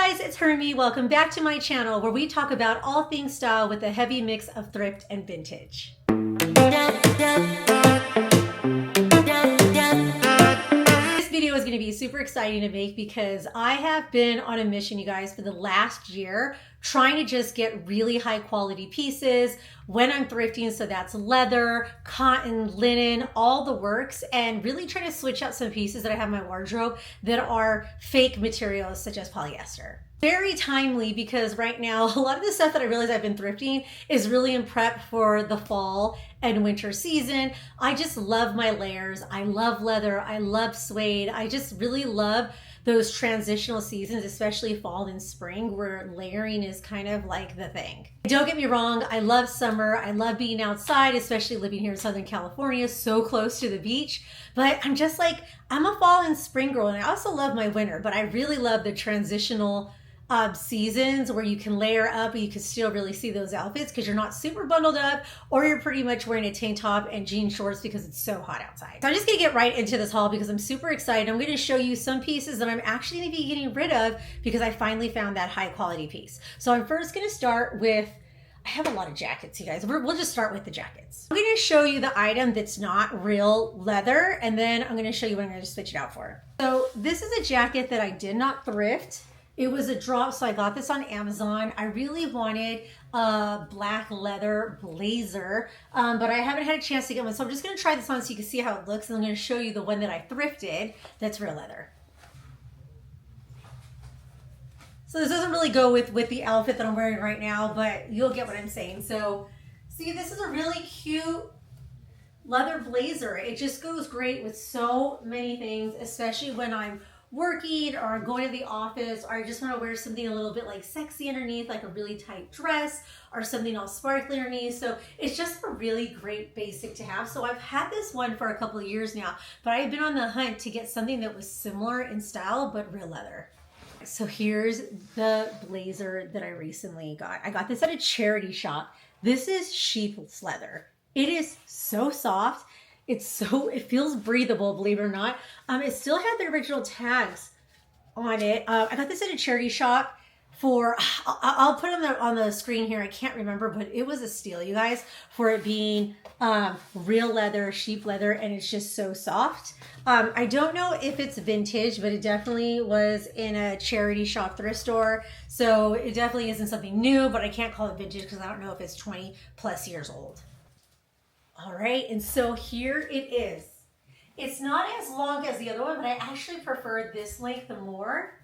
guys, it's Hermie. Welcome back to my channel where we talk about all things style with a heavy mix of thrift and vintage. This video is going to be super exciting to make because I have been on a mission, you guys, for the last year trying to just get really high quality pieces when I'm thrifting. So that's leather, cotton, linen, all the works, and really trying to switch out some pieces that I have in my wardrobe that are fake materials such as polyester. Very timely because right now a lot of the stuff that I realize I've been thrifting is really in prep for the fall and winter season. I just love my layers. I love leather. I love suede. I just really love those transitional seasons, especially fall and spring, where layering is kind of like the thing. Don't get me wrong, I love summer. I love being outside, especially living here in Southern California, so close to the beach. But I'm just like, I'm a fall and spring girl, and I also love my winter, but I really love the transitional seasons where you can layer up and you can still really see those outfits because you're not super bundled up or you're pretty much wearing a tank top and jean shorts because it's so hot outside. So I'm just gonna get right into this haul because I'm super excited. I'm gonna show you some pieces that I'm actually gonna be getting rid of because I finally found that high quality piece. So I'm first gonna start with, I have a lot of jackets, you guys. We'll just start with the jackets. I'm gonna show you the item that's not real leather, and then I'm gonna show you what I'm gonna switch it out for. So this is a jacket that I did not thrift. It was a drop, so I got this on Amazon. I really wanted a black leather blazer, but I haven't had a chance to get one. So I'm just gonna try this on so you can see how it looks, and I'm gonna show you the one that I thrifted that's real leather. So this doesn't really go with the outfit that I'm wearing right now, but you'll get what I'm saying. So see, this is a really cute leather blazer. It just goes great with so many things, especially when I'm working or going to the office, or I just want to wear something a little bit like sexy underneath, like a really tight dress or something all sparkly underneath. So it's just a really great basic to have. So I've had this one for a couple of years now, but I've been on the hunt to get something that was similar in style but real leather. So here's the blazer that I recently got. I got this at a charity shop. This is sheep's leather. It is so soft. It feels breathable, believe it or not. It still had the original tags on it. I got this at a charity shop for, I'll put them on the screen here. I can't remember, but it was a steal, you guys, for it being real leather, sheep leather, and it's just so soft. I don't know if it's vintage, but it definitely was in a charity shop thrift store. So it definitely isn't something new, but I can't call it vintage because I don't know if it's 20 plus years old. All right, and so here it is. It's not as long as the other one, but I actually prefer this length more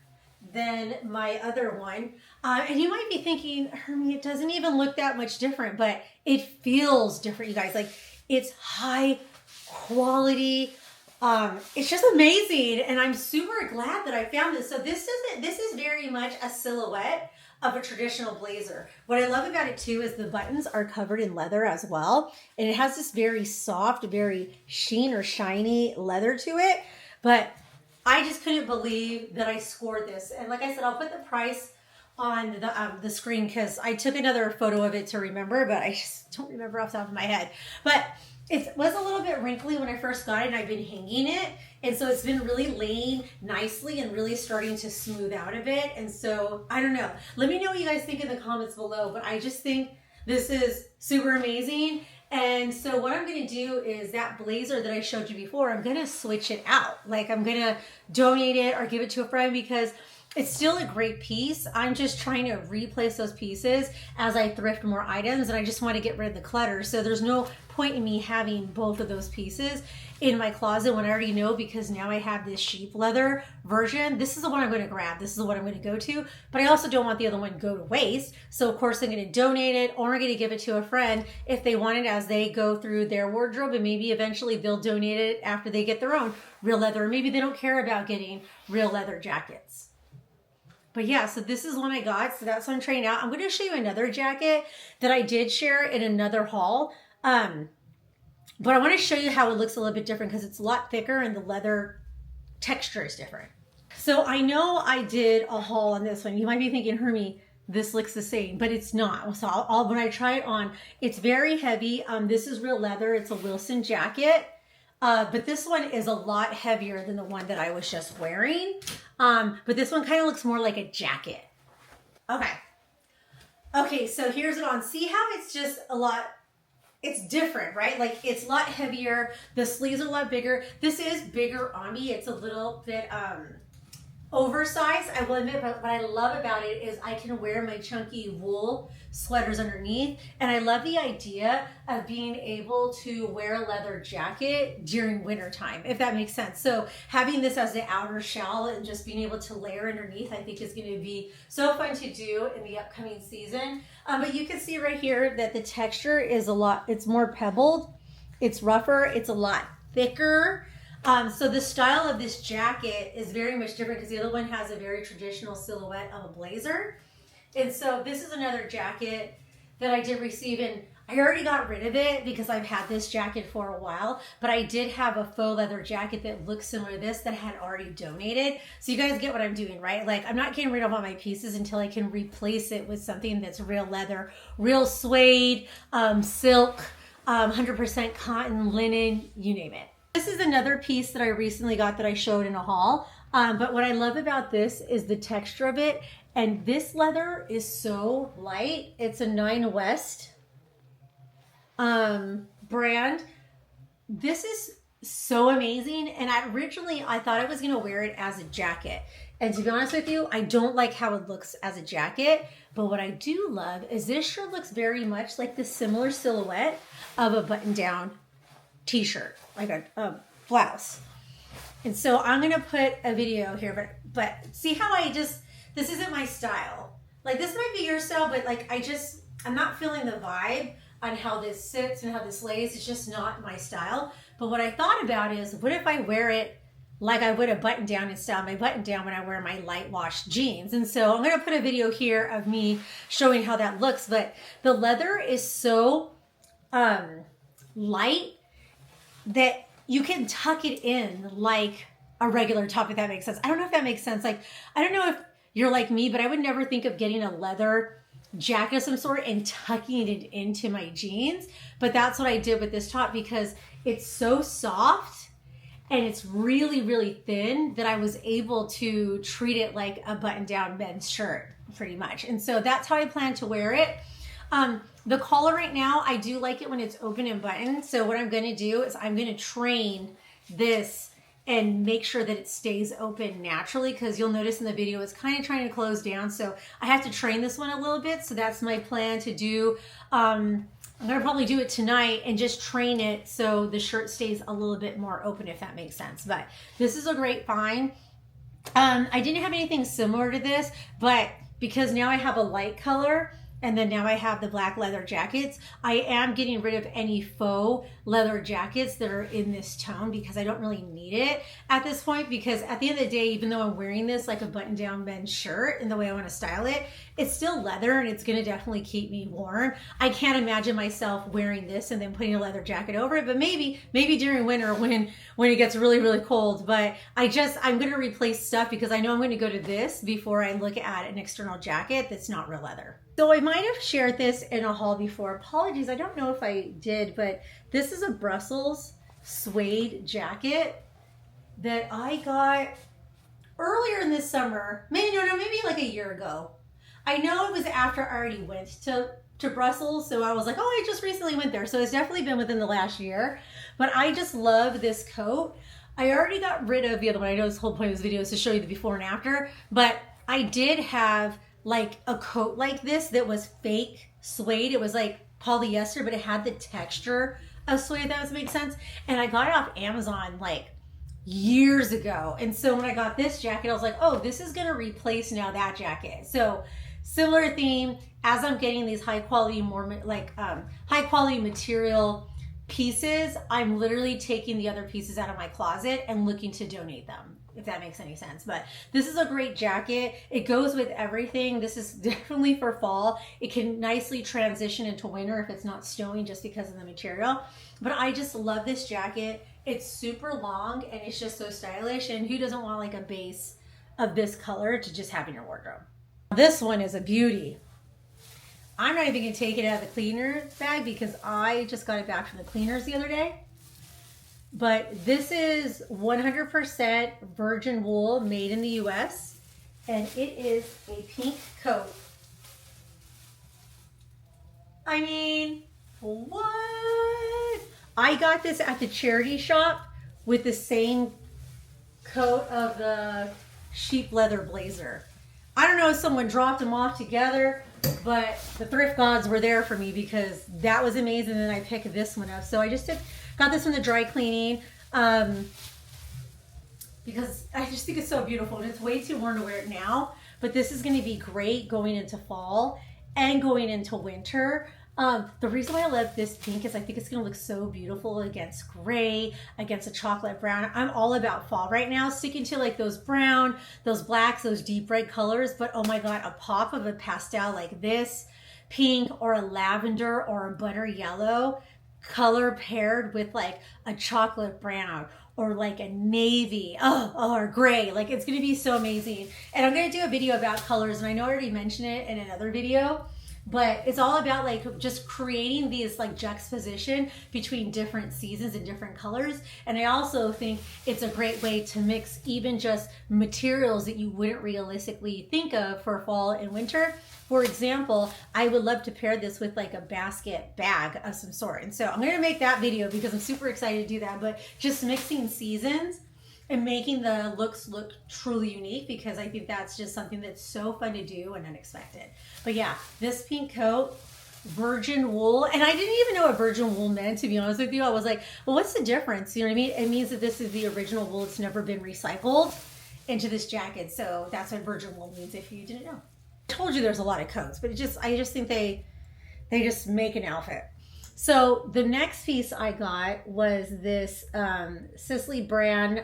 than my other one. And you might be thinking, Hermie, it doesn't even look that much different, but it feels different, you guys. Like, it's high quality. It's just amazing, and I'm super glad that I found this. So this is very much a silhouette of a traditional blazer. What I love about it too is the buttons are covered in leather as well. And it has this very soft, very sheen or shiny leather to it. But I just couldn't believe that I scored this. And like I said, I'll put the price on the screen because I took another photo of it to remember, but I just don't remember off the top of my head. But it was a little bit wrinkly when I first got it, and I've been hanging it. And so it's been really laying nicely and really starting to smooth out a bit. And so, I don't know. Let me know what you guys think in the comments below. But I just think this is super amazing. And so what I'm going to do is that blazer that I showed you before, I'm going to switch it out. Like, I'm going to donate it or give it to a friend because it's still a great piece. I'm just trying to replace those pieces as I thrift more items, and I just want to get rid of the clutter. So there's no point in me having both of those pieces in my closet when I already know, because now I have this sheep leather version. This is the one I'm going to grab. This is the one I'm going to go to, but I also don't want the other one to go to waste. So of course I'm going to donate it, or I'm going to give it to a friend if they want it as they go through their wardrobe, and maybe eventually they'll donate it after they get their own real leather, or maybe they don't care about getting real leather jackets. But yeah, so this is one I got. So that's what I'm trying out. I'm going to show you another jacket that I did share in another haul. But I want to show you how it looks a little bit different because it's a lot thicker and the leather texture is different. So I know I did a haul on this one. You might be thinking, Hermie, this looks the same, but it's not. So when I try it on, it's very heavy. This is real leather. It's a Wilson jacket. But this one is a lot heavier than the one that I was just wearing. But this one kind of looks more like a jacket. Okay. Okay, so here's it on. See how it's just a lot, it's different, right? Like it's a lot heavier. The sleeves are a lot bigger. This is bigger on me. It's a little bit oversized, I will admit, but what I love about it is I can wear my chunky wool sweaters underneath. And I love the idea of being able to wear a leather jacket during winter time, if that makes sense. So having this as the outer shell and just being able to layer underneath, I think is going to be so fun to do in the upcoming season. But you can see right here that the texture is a lot, it's more pebbled, it's rougher, it's a lot thicker. So the style of this jacket is very much different because the other one has a very traditional silhouette of a blazer. And so this is another jacket that I did receive, and I already got rid of it because I've had this jacket for a while, but I did have a faux leather jacket that looks similar to this that I had already donated. So you guys get what I'm doing, right? Like I'm not getting rid of all my pieces until I can replace it with something that's real leather, real suede, silk, 100% cotton, linen, you name it. This is another piece that I recently got that I showed in a haul. But what I love about this is the texture of it. And this leather is so light. It's a 9 West brand. This is so amazing. And originally I thought I was going to wear it as a jacket. And to be honest with you, I don't like how it looks as a jacket. But what I do love is this shirt looks very much like the similar silhouette of a button-down t-shirt, like a blouse. And so I'm going to put a video here, but see how this isn't my style. Like this might be your style, but like I'm not feeling the vibe on how this sits and how this lays. It's just not my style. But what I thought about is, what if I wear it like I would a button down and style my button down when I wear my light wash jeans? And so I'm going to put a video here of me showing how that looks. But the leather is so light that you can tuck it in like a regular top, if that makes sense. I don't know if that makes sense. Like, I don't know if you're like me, but I would never think of getting a leather jacket of some sort and tucking it into my jeans. But that's what I did with this top because it's so soft and it's really, really thin that I was able to treat it like a button-down men's shirt, pretty much. And so that's how I plan to wear it. The collar right now, I do like it when it's open and buttoned. So what I'm going to do is I'm going to train this and make sure that it stays open naturally, because you'll notice in the video it's kind of trying to close down. So I have to train this one a little bit. So that's my plan to do. I'm going to probably do it tonight and just train it so the shirt stays a little bit more open, if that makes sense. But this is a great find. I didn't have anything similar to this, but because now I have a light color, and then now I have the black leather jackets, I am getting rid of any faux leather jackets that are in this tone because I don't really need it at this point, because at the end of the day, even though I'm wearing this like a button-down men's shirt in the way I want to style it, it's still leather and it's going to definitely keep me warm. I can't imagine myself wearing this and then putting a leather jacket over it, but maybe during winter when it gets really, really cold. But I'm going to replace stuff because I know I'm going to go to this before I look at an external jacket that's not real leather. So I might have shared this in a haul before. Apologies, I don't know if I did, but this is a Brussels suede jacket that I got earlier in this summer. Maybe like a year ago. I know it was after I already went to Brussels, so I was like, oh, I just recently went there. So it's definitely been within the last year. But I just love this coat. I already got rid of the other one. I know this whole point of this video is to show you the before and after, but I did have like a coat like this that was fake suede. It was like polyester, but it had the texture of suede, if that does make sense. And I got it off Amazon like years ago. And so when I got this jacket, I was like, oh, this is gonna replace now that jacket. So similar theme, as I'm getting these high quality, high quality material pieces, I'm literally taking the other pieces out of my closet and looking to donate them, if that makes any sense. But this is a great jacket. It goes with everything. This is definitely for fall. It can nicely transition into winter if it's not snowing just because of the material. But I just love this jacket. It's super long and it's just so stylish. And who doesn't want like a base of this color to just have in your wardrobe? This one is a beauty. I'm not even gonna take it out of the cleaner bag because I just got it back from the cleaners the other day. But this is 100% virgin wool made in the US, and it is a pink coat. I mean, what? I got this at the charity shop with the same coat of the sheep leather blazer. I don't know if someone dropped them off together, but the thrift gods were there for me because that was amazing. And then I picked this one up. So I just got this from the dry cleaning because I just think it's so beautiful and it's way too warm to wear it now. But this is going to be great going into fall and going into winter. The reason why I love this pink is I think it's going to look so beautiful against gray, against a chocolate brown. I'm all about fall right now, sticking to like those brown, those blacks, those deep red colors. But oh my God, a pop of a pastel like this, pink or a lavender or a butter yellow color paired with like a chocolate brown or like a navy, or gray. Like it's going to be so amazing. And I'm going to do a video about colors. And I know I already mentioned it in another video. But it's all about like just creating these like juxtaposition between different seasons and different colors. And I also think it's a great way to mix even just materials that you wouldn't realistically think of for fall and winter. For example, I would love to pair this with like a basket bag of some sort. And so I'm going to make that video because I'm super excited to do that. But just mixing seasons and making the looks look truly unique, because I think that's just something that's so fun to do and unexpected. But yeah, this pink coat, virgin wool, and I didn't even know what virgin wool meant, to be honest with you. I was like, well, what's the difference? You know what I mean? It means that this is the original wool. It's never been recycled into this jacket. So that's what virgin wool means if you didn't know. I told you there's a lot of coats, but I just think they just make an outfit. So the next piece I got was this Sisley brand,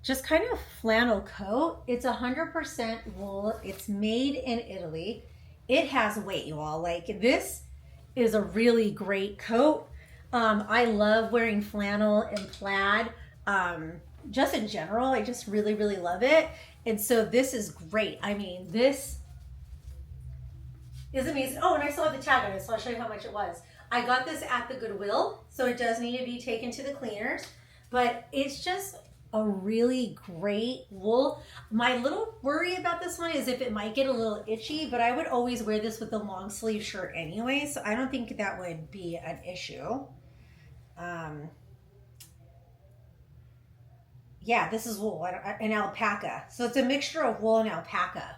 just kind of flannel coat. It's 100% wool. It's made in Italy. It has weight, you all. Like, this is a really great coat. I love wearing flannel and plaid. Just in general, I just really, really love it. And so this is great. I mean, this is amazing. Oh, and I still have the tag on it, so I'll show you how much it was. I got this at the Goodwill, so it does need to be taken to the cleaners, but it's just a really great wool. My little worry about this one is if it might get a little itchy, but I would always wear this with a long sleeve shirt anyway, so I don't think that would be an issue. Yeah, this is wool and alpaca. So it's a mixture of wool and alpaca.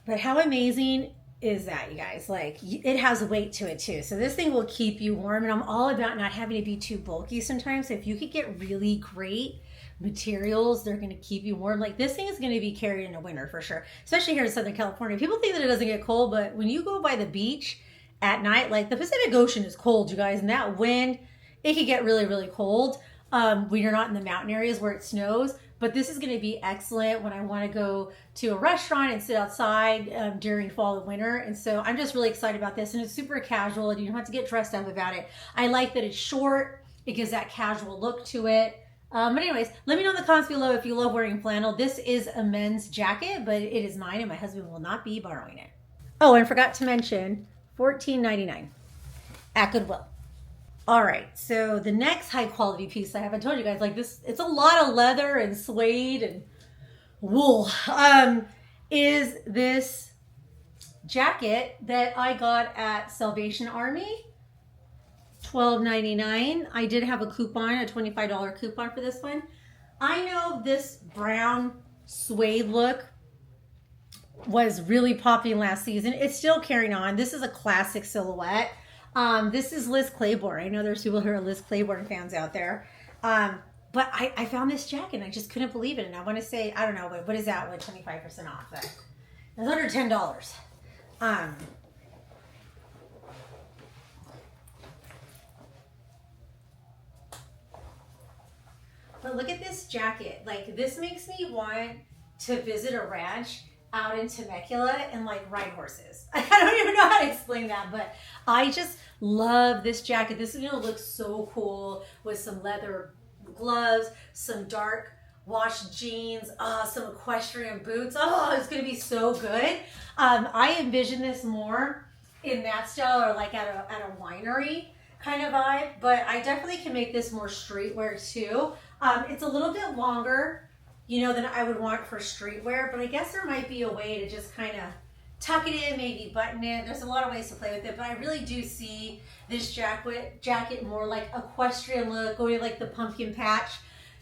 But how amazing is that, you guys? Like, it has weight to it too. So this thing will keep you warm, and I'm all about not having to be too bulky sometimes. So if you could get really great materials, they're going to keep you warm. Like, this thing is going to be carried in the winter for sure, especially here in Southern California. People think that it doesn't get cold, but when you go by the beach at night, like, the Pacific Ocean is cold, you guys, and that wind, it could get really, really cold when you're not in the mountain areas where it snows. But this is going to be excellent when I want to go to a restaurant and sit outside during fall and winter. And so I'm just really excited about this. And it's super casual, and you don't have to get dressed up about it. I like that it's short. It gives that casual look to it. But anyways, let me know in the comments below if you love wearing flannel. This is a men's jacket, but it is mine, and my husband will not be borrowing it. Oh, and forgot to mention, $14.99 at Goodwill. All right, so the next high quality piece I haven't told you guys, like this, it's a lot of leather and suede and wool, is this jacket that I got at Salvation Army, $12.99. I did have a coupon, a $25 coupon for this one. I know this brown suede look was really popping last season. It's still carrying on. This is a classic silhouette. This is Liz Claiborne. I know there's people who are Liz Claiborne fans out there. But I found this jacket and I just couldn't believe it. And I want to say, I don't know, but what is that with 25% off? But it's under $10. But look at this jacket. Like, this makes me want to visit a ranch out in Temecula and like ride horses. I don't even know how to explain that, but I just love this jacket. This is gonna look so cool with some leather gloves, some dark washed jeans, some equestrian boots. Oh, it's gonna be so good. I envision this more in that style, or like at a winery kind of vibe, but I definitely can make this more streetwear too. It's a little bit longer, you know, than I would want for streetwear, but I guess there might be a way to just kind of tuck it in, maybe button it. There's a lot of ways to play with it, but I really do see this jacket more like equestrian look, going like the pumpkin patch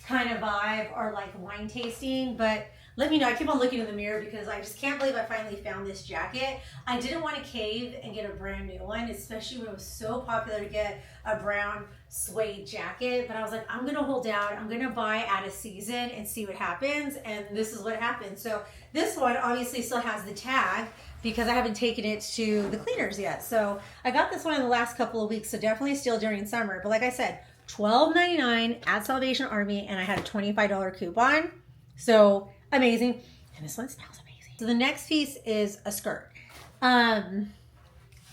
kind of vibe, or like wine tasting. But let me know. I keep on looking in the mirror because I just can't believe I finally found this jacket. I didn't want to cave and get a brand new one, especially when it was so popular to get a brown suede jacket. But I was like, I'm going to hold out. I'm going to buy out of season and see what happens. And this is what happened. So this one obviously still has the tag because I haven't taken it to the cleaners yet. So I got this one in the last couple of weeks. So definitely still during summer. But like I said, $12.99 at Salvation Army, and I had a $25 coupon. So amazing. And this one smells amazing. So the next piece is a skirt.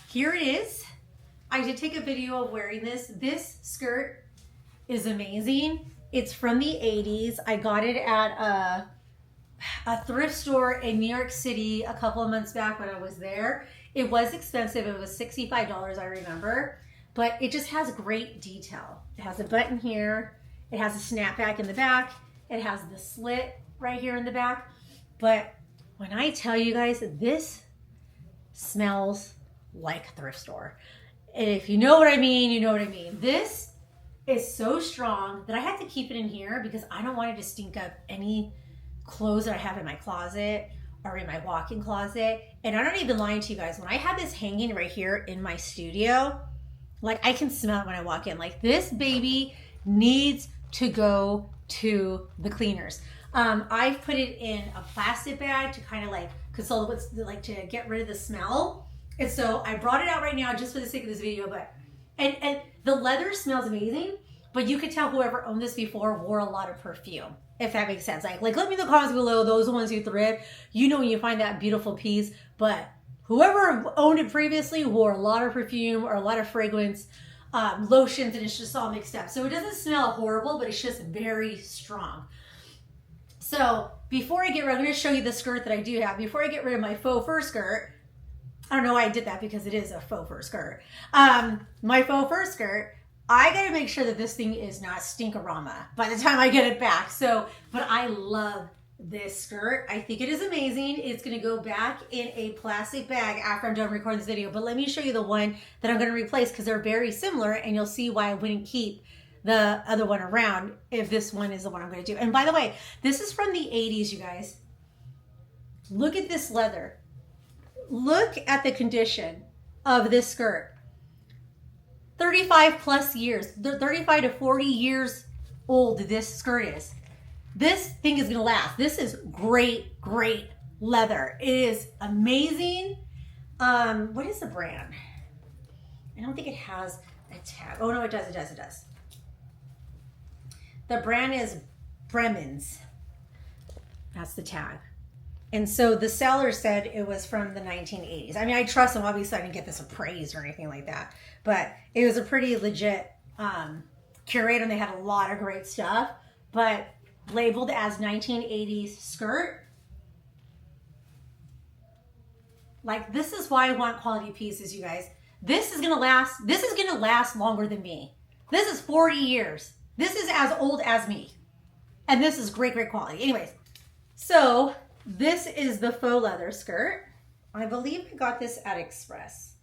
Here it is. I did take a video of wearing this. This skirt is amazing. It's from the 80s. I got it at a thrift store in New York City a couple of months back when I was there. It was expensive. It was $65, I remember. But it just has great detail. It has a button here. It has a snapback in the back. It has the slit right here in the back. But when I tell you guys, this smells like a thrift store. And if you know what I mean, you know what I mean. This is so strong that I had to keep it in here because I don't want it to stink up any clothes that I have in my closet or in my walk-in closet. And I'm not even lying to you guys. When I have this hanging right here in my studio, like I can smell it when I walk in. Like this baby needs to go to the cleaners. I've put it in a plastic bag to kind of like console what's like to get rid of the smell. And so I brought it out right now just for the sake of this video. But and the leather smells amazing, but you could tell whoever owned this before wore a lot of perfume, if that makes sense. Like let me know in the comments below, those ones who thrift, you know when you find that beautiful piece, but whoever owned it previously wore a lot of perfume or a lot of fragrance, lotions, and it's just all mixed up. So it doesn't smell horrible, but it's just very strong. So before I get rid, I'm going to show you the skirt that I do have. Before I get rid of my faux fur skirt, I don't know why I did that because it is a faux fur skirt. My faux fur skirt, I got to make sure that this thing is not stinkorama by the time I get it back. So, but I love this skirt. I think it is amazing. It's going to go back in a plastic bag after I'm done recording this video. But let me show you the one that I'm going to replace because they're very similar, and you'll see why I wouldn't keep the other one around if this one is the one I'm going to do. And by the way, this is from the 80s, you guys. Look at this leather. Look at the condition of this skirt. 35 plus years, 35 to 40 years old this skirt is. This thing is going to last. This is great, great leather. It is amazing. What is the brand? I don't think it has a tag. Oh, no, it does. It does. It does. The brand is Bremen's. That's the tag. And so the seller said it was from the 1980s. I mean, I trust them. Obviously, I didn't get this appraised or anything like that. But it was a pretty legit Curated, and they had a lot of great stuff. But labeled as 1980s skirt. Like, this is why I want quality pieces, you guys. This is gonna last. This is gonna last longer than me. This is 40 years. This is as old as me. And this is great, great quality. Anyways, so this is the faux leather skirt. I believe I got this at Express.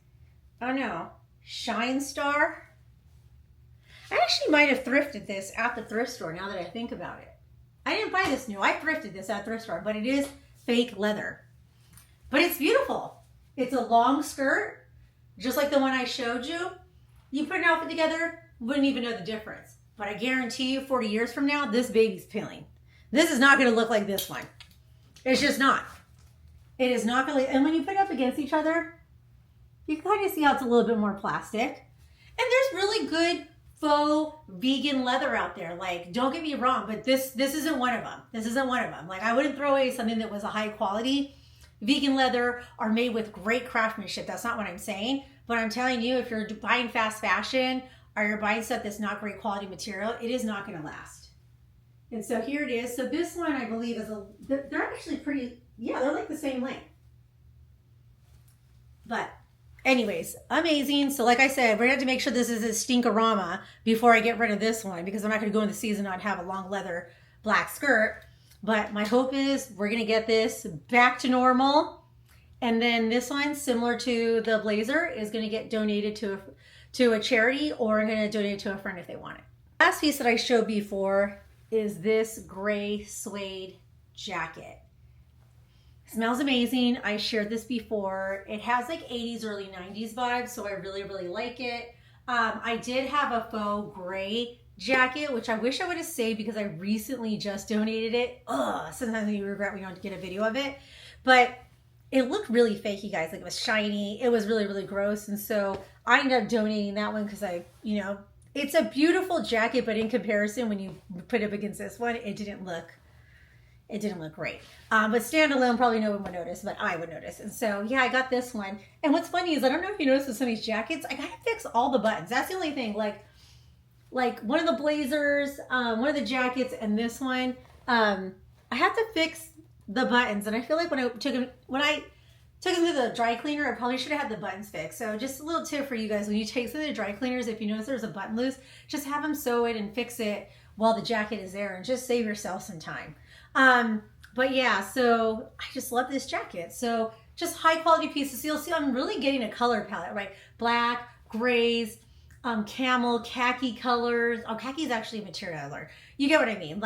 Oh no, Shine Star. I actually might have thrifted this at the thrift store now that I think about it. I didn't buy this new. I thrifted this at a thrift store, but it is fake leather. But it's beautiful. It's a long skirt, just like the one I showed you. You put an outfit together, wouldn't even know the difference. But I guarantee you 40 years from now, this baby's peeling. This is not going to look like this one. It's just not. It is not going to. And when you put it up against each other, you can kind of see how it's a little bit more plastic. And there's really good faux vegan leather out there. Like, don't get me wrong, but this isn't one of them. This isn't one of them. Like, I wouldn't throw away something that was a high quality vegan leather or made with great craftsmanship. That's not what I'm saying. But I'm telling you, if you're buying fast fashion or you're buying stuff that's not great quality material, it is not going to last. And so here it is. So this one, I believe, is they're actually pretty, yeah, they're like the same length. But anyways, amazing. So like I said, we're going to have to make sure this is a stinkorama before I get rid of this one, because I'm not going to go in the season and not have a long leather black skirt. But my hope is we're going to get this back to normal And then this one, similar to the blazer, is going to get donated to a charity, or I'm going to donate it to a friend if they want it. Last piece that I showed before is this gray suede jacket. Smells amazing. I shared this before. It has like 80s, early 90s vibes, so I really, really like it. I did have a faux gray jacket, which I wish I would have saved because I recently just donated it. Sometimes you regret when you don't get a video of it. But it looked really fake, you guys. Like, it was shiny. It was really, really gross. And so I ended up donating that one because it's a beautiful jacket, but in comparison, when you put it up against this one, it didn't look great. But standalone, probably no one would notice, but I would notice. And so, yeah, I got this one. And what's funny is, I don't know if you noticed with some of these jackets, I gotta fix all the buttons. That's the only thing. Like one of the blazers, one of the jackets, and this one, I have to fix the buttons. And I feel like when I took them to the dry cleaner, I probably should have had the buttons fixed. So just a little tip for you guys: when you take something to dry cleaners, if you notice there's a button loose, just have them sew it and fix it while the jacket is there, and just save yourself some time. But yeah, so I just love this jacket. So just high quality pieces. So you'll see I'm really getting a color palette, right? Black, grays, camel, khaki colors. Oh, khaki is actually a material I learned. You get what I mean?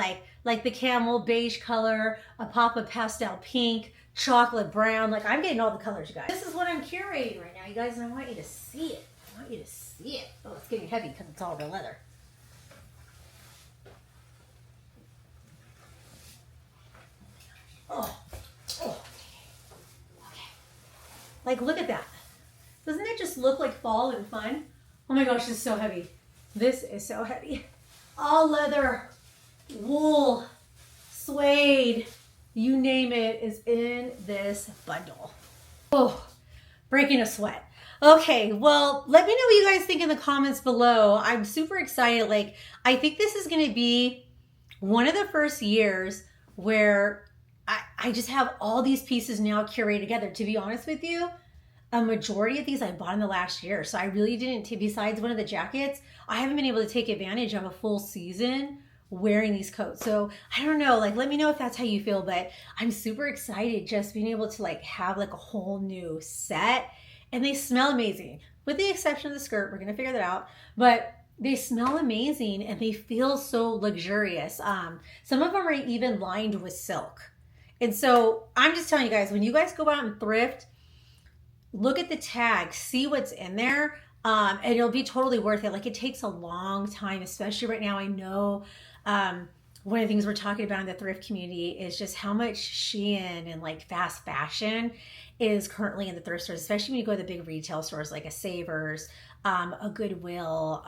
Like the camel, beige color, a pop of pastel pink, chocolate brown. Like, I'm getting all the colors, you guys. This is what I'm curating right now, you guys, and I want you to see it. I want you to see it. Oh, it's getting heavy because it's all real leather. Oh, okay. Like, look at that. Doesn't it just look like fall and fun? Oh my gosh, this is so heavy. This is so heavy. All leather, wool, suede, you name it is in this bundle. Oh, breaking a sweat. Okay, well, let me know what you guys think in the comments below. I'm super excited. Like, I think this is going to be one of the first years where I just have all these pieces now curated together. To be honest with you, a majority of these I bought in the last year. So I really didn't, besides one of the jackets, I haven't been able to take advantage of a full season wearing these coats. So I don't know, like, let me know if that's how you feel, but I'm super excited just being able to like have like a whole new set. And they smell amazing, with the exception of the skirt. We're going to figure that out, but they smell amazing and they feel so luxurious. Some of them are even lined with silk. And so I'm just telling you guys, when you guys go out and thrift, look at the tag, see what's in there, and it'll be totally worth it. Like, it takes a long time, especially right now. I know one of the things we're talking about in the thrift community is just how much Shein and like fast fashion is currently in the thrift stores, especially when you go to the big retail stores like a Savers, a Goodwill,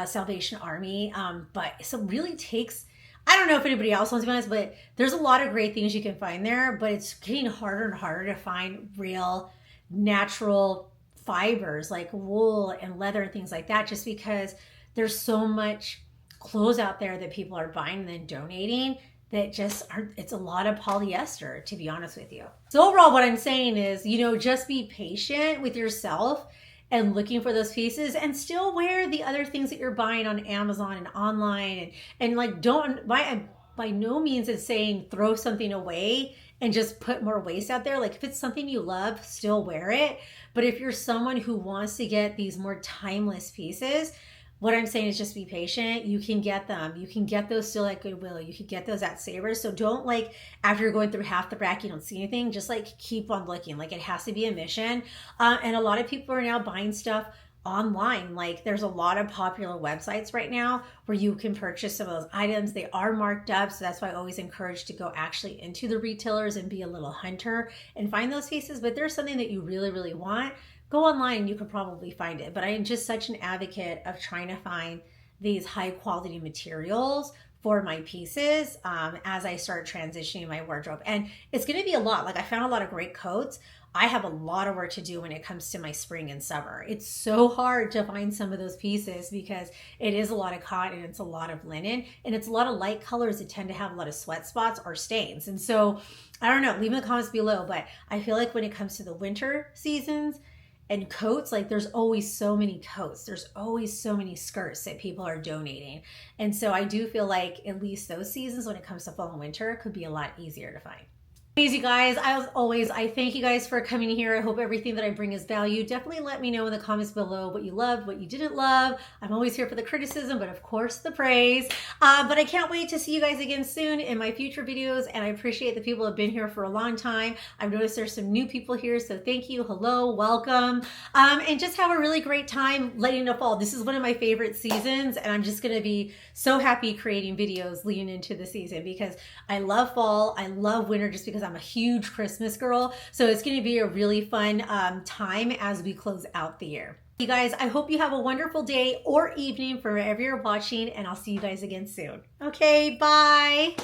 Salvation Army. But so it really takes, I don't know if anybody else wants to be honest, but there's a lot of great things you can find there, but it's getting harder and harder to find real natural fibers like wool and leather and things like that, just because there's so much clothes out there that people are buying and then donating that just are, it's a lot of polyester, to be honest with you. So overall, what I'm saying is, just be patient with yourself and looking for those pieces, and still wear the other things that you're buying on Amazon and online, and like, don't, by no means is saying throw something away and just put more waste out there. Like, if it's something you love, still wear it. But if you're someone who wants to get these more timeless pieces, what I'm saying is just be patient. You can get them. You can get those still at Goodwill. You can get those at Savers. So don't, like, after you're going through half the rack, you don't see anything. Just like keep on looking. Like, it has to be a mission. And a lot of people are now buying stuff online. Like, there's a lot of popular websites right now where you can purchase some of those items. They are marked up. So that's why I always encourage to go actually into the retailers and be a little hunter and find those pieces. But there's something that you really, really want, go online, you could probably find it. But I am just such an advocate of trying to find these high quality materials for my pieces as I start transitioning my wardrobe. And it's going to be a lot. Like, I found a lot of great coats. I have a lot of work to do when it comes to my spring and summer. It's so hard to find some of those pieces because it is a lot of cotton, it's a lot of linen, and it's a lot of light colors that tend to have a lot of sweat spots or stains. And so, I don't know, leave in the comments below, but I feel like when it comes to the winter seasons, and coats, like, there's always so many coats. There's always so many skirts that people are donating. And so I do feel like at least those seasons when it comes to fall and winter could be a lot easier to find. Anyways, you guys, as always, I thank you guys for coming here. I hope everything that I bring is value. Definitely let me know in the comments below what you loved, what you didn't love. I'm always here for the criticism, but of course the praise. But I can't wait to see you guys again soon in my future videos, and I appreciate the people who have been here for a long time. I've noticed there's some new people here, so thank you. Hello, welcome. And just have a really great time leading into fall. This is one of my favorite seasons, and I'm just gonna be so happy creating videos leading into the season because I love fall, I love winter just because I'm a huge Christmas girl. So it's going to be a really fun time as we close out the year. You guys, I hope you have a wonderful day or evening for wherever you're watching, and I'll see you guys again soon. Okay, bye.